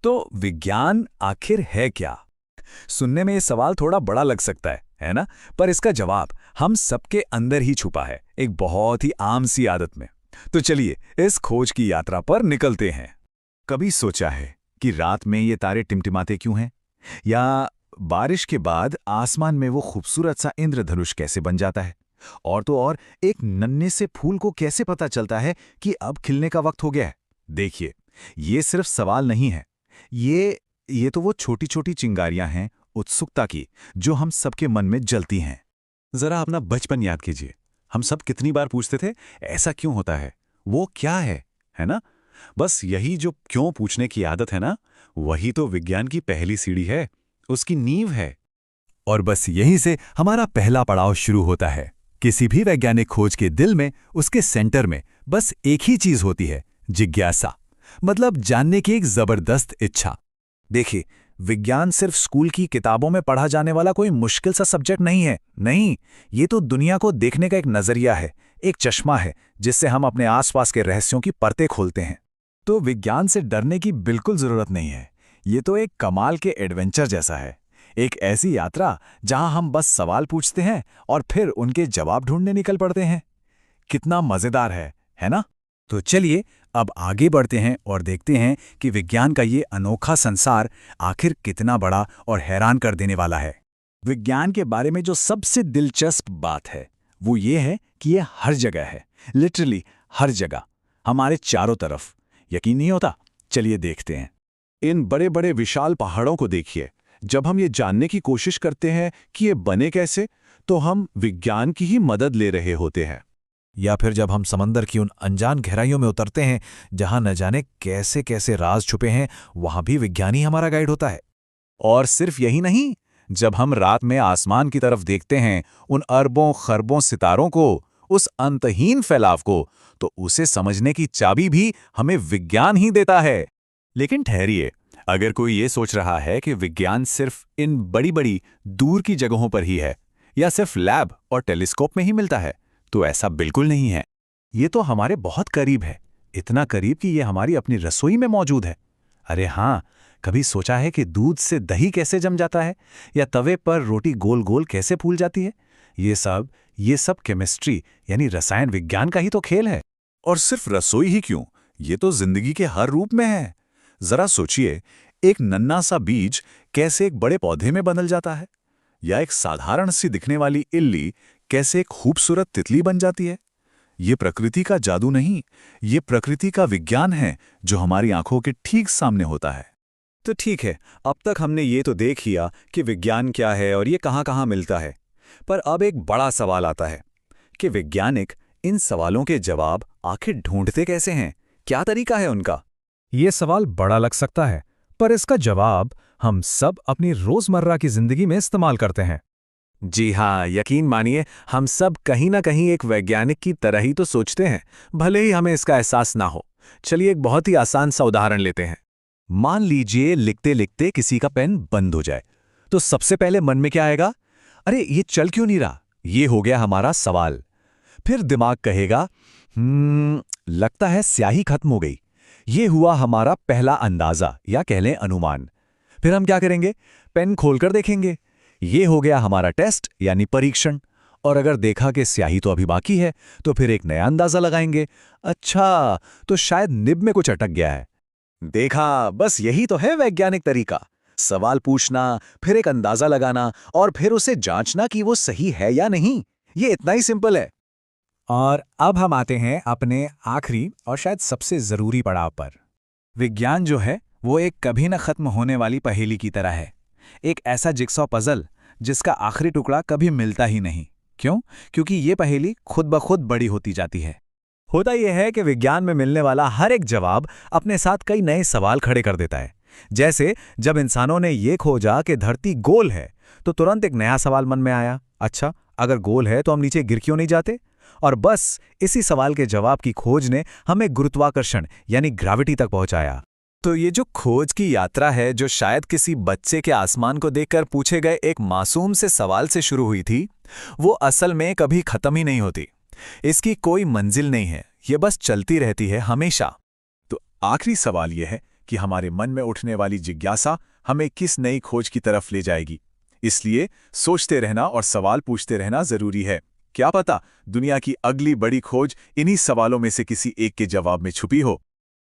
तो विज्ञान आखिर है क्या? सुनने में ये सवाल थोड़ा बड़ा लग सकता है ना? पर इसका जवाब हम सबके अंदर ही छुपा है, एक बहुत ही आम सी आदत में। तो चलिए इस खोज की यात्रा पर निकलते हैं। कभी सोचा है कि रात में ये तारे टिमटिमाते क्यों हैं? या बारिश के बाद आसमान में वो खूबसूरत सा इंद्रधनुष कैसे बन जाता है? और तो और एक नन्हे से फूल को कैसे पता चलता है कि अब खिलने का वक्त हो गया है? देखिए, ये सिर्फ सवाल नहीं है। ये तो वो छोटी-छोटी चिंगारियां हैं उत्सुकता की, जो हम सबके मन में जलती हैं। जरा अपना बचपन याद कीजिए। हम सब कितनी बार पूछते थे, ऐसा क्यों होता है, वो क्या है ना? बस यही जो क्यों पूछने की आदत है ना, वही तो विज्ञान की पहली सीढ़ी है, उसकी नींव है। और बस यहीं से हमारा पहला पड़ाव शुरू होता है। किसी भी वैज्ञानिक खोज के दिल में, उसके सेंटर में बस एक ही चीज होती है, जिज्ञासा। मतलब जानने की एक जबरदस्त इच्छा। देखिए, विज्ञान सिर्फ स्कूल की किताबों में पढ़ा जाने वाला कोई मुश्किल सा सब्जेक्ट नहीं है। नहीं, ये तो दुनिया को देखने का एक नजरिया है, एक चश्मा है जिससे हम अपने आसपास के रहस्यों की परतें खोलते हैं। तो विज्ञान से डरने की बिल्कुल जरूरत नहीं है। ये तो एक कमाल के एडवेंचर जैसा है, एक ऐसी यात्रा जहां हम बस सवाल पूछते हैं और फिर उनके जवाब ढूंढने निकल पड़ते हैं। कितना मजेदार है ना? तो चलिए अब आगे बढ़ते हैं और देखते हैं कि विज्ञान का ये अनोखा संसार आखिर कितना बड़ा और हैरान कर देने वाला है। विज्ञान के बारे में जो सबसे दिलचस्प बात है वो ये है कि ये हर जगह है, लिटरली हर जगह, हमारे चारों तरफ। यकीन नहीं होता? चलिए देखते हैं। इन बड़े बड़े विशाल पहाड़ों को देखिए। जब हम ये जानने की कोशिश करते हैं कि ये बने कैसे, तो हम विज्ञान की ही मदद ले रहे होते हैं। या फिर जब हम समंदर की उन अनजान गहराइयों में उतरते हैं जहां न जाने कैसे कैसे राज छुपे हैं, वहां भी विज्ञान ही हमारा गाइड होता है। और सिर्फ यही नहीं, जब हम रात में आसमान की तरफ देखते हैं, उन अरबों खरबों सितारों को, उस अंतहीन फैलाव को, तो उसे समझने की चाबी भी हमें विज्ञान ही देता है। लेकिन ठहरिए, अगर कोई ये सोच रहा है कि विज्ञान सिर्फ इन बड़ी बड़ी दूर की जगहों पर ही है या सिर्फ लैब और टेलीस्कोप में ही मिलता है, तो ऐसा बिल्कुल नहीं है। ये तो हमारे बहुत करीब है, इतना करीब कि ये हमारी अपनी रसोई में मौजूद है। अरे हाँ, कभी सोचा है कि दूध से दही कैसे जम जाता है या तवे पर रोटी गोल गोल कैसे फूल जाती है? ये सब केमिस्ट्री यानी रसायन विज्ञान का ही तो खेल है। और सिर्फ रसोई ही क्यों, ये तो जिंदगी के हर रूप में है। जरा सोचिए, एक नन्हा सा बीज कैसे एक बड़े पौधे में बदल जाता है, या एक साधारण सी दिखने वाली इल्ली कैसे एक खूबसूरत तितली बन जाती है। ये प्रकृति का जादू नहीं, ये प्रकृति का विज्ञान है जो हमारी आंखों के ठीक सामने होता है। तो ठीक है, अब तक हमने ये तो देख लिया कि विज्ञान क्या है और ये कहाँ कहाँ मिलता है। पर अब एक बड़ा सवाल आता है कि वैज्ञानिक इन सवालों के जवाब आखिर ढूंढते कैसे हैं? क्या तरीका है उनका? ये सवाल बड़ा लग सकता है, पर इसका जवाब हम सब अपनी रोजमर्रा की जिंदगी में इस्तेमाल करते हैं। जी हाँ, यकीन मानिए, हम सब कहीं ना कहीं एक वैज्ञानिक की तरह ही तो सोचते हैं, भले ही हमें इसका एहसास ना हो। चलिए एक बहुत ही आसान सा उदाहरण लेते हैं। मान लीजिए लिखते लिखते किसी का पेन बंद हो जाए, तो सबसे पहले मन में क्या आएगा? अरे ये चल क्यों नहीं रहा? ये हो गया हमारा सवाल। फिर दिमाग कहेगा, लगता है स्याही खत्म हो गई। ये हुआ हमारा पहला अंदाजा या कह लें अनुमान। फिर हम क्या करेंगे? पेन खोलकर देखेंगे। ये हो गया हमारा टेस्ट यानी परीक्षण। और अगर देखा कि स्याही तो अभी बाकी है, तो फिर एक नया अंदाजा लगाएंगे। अच्छा, तो शायद निब में कुछ अटक गया है। देखा, बस यही तो है वैज्ञानिक तरीका। सवाल पूछना, फिर एक अंदाजा लगाना और फिर उसे जांचना कि वो सही है या नहीं। ये इतना ही सिंपल है। और अब हम आते हैं अपने आखिरी और शायद सबसे जरूरी पड़ाव पर। विज्ञान जो है वो एक कभी न खत्म होने वाली पहेली की तरह है, एक ऐसा जिक्सॉ पजल जिसका आखिरी टुकड़ा कभी मिलता ही नहीं। क्यों? क्योंकि ये पहेली खुद ब खुद बड़ी होती जाती है। होता यह है कि विज्ञान में मिलने वाला हर एक जवाब अपने साथ कई नए सवाल खड़े कर देता है। जैसे जब इंसानों ने ये खोजा कि धरती गोल है, तो तुरंत एक नया सवाल मन में आया, अच्छा अगर गोल है तो हम नीचे गिर क्यों नहीं जाते? और बस इसी सवाल के जवाब की खोज ने हमें गुरुत्वाकर्षण यानी ग्रेविटी तक पहुंचाया। तो ये जो खोज की यात्रा है, जो शायद किसी बच्चे के आसमान को देखकर पूछे गए एक मासूम से सवाल से शुरू हुई थी, वो असल में कभी खत्म ही नहीं होती। इसकी कोई मंजिल नहीं है, ये बस चलती रहती है हमेशा। तो आखिरी सवाल यह है कि हमारे मन में उठने वाली जिज्ञासा हमें किस नई खोज की तरफ ले जाएगी। इसलिए सोचते रहना और सवाल पूछते रहना जरूरी है। क्या पता दुनिया की अगली बड़ी खोज इन्हीं सवालों में से किसी एक के जवाब में छुपी हो।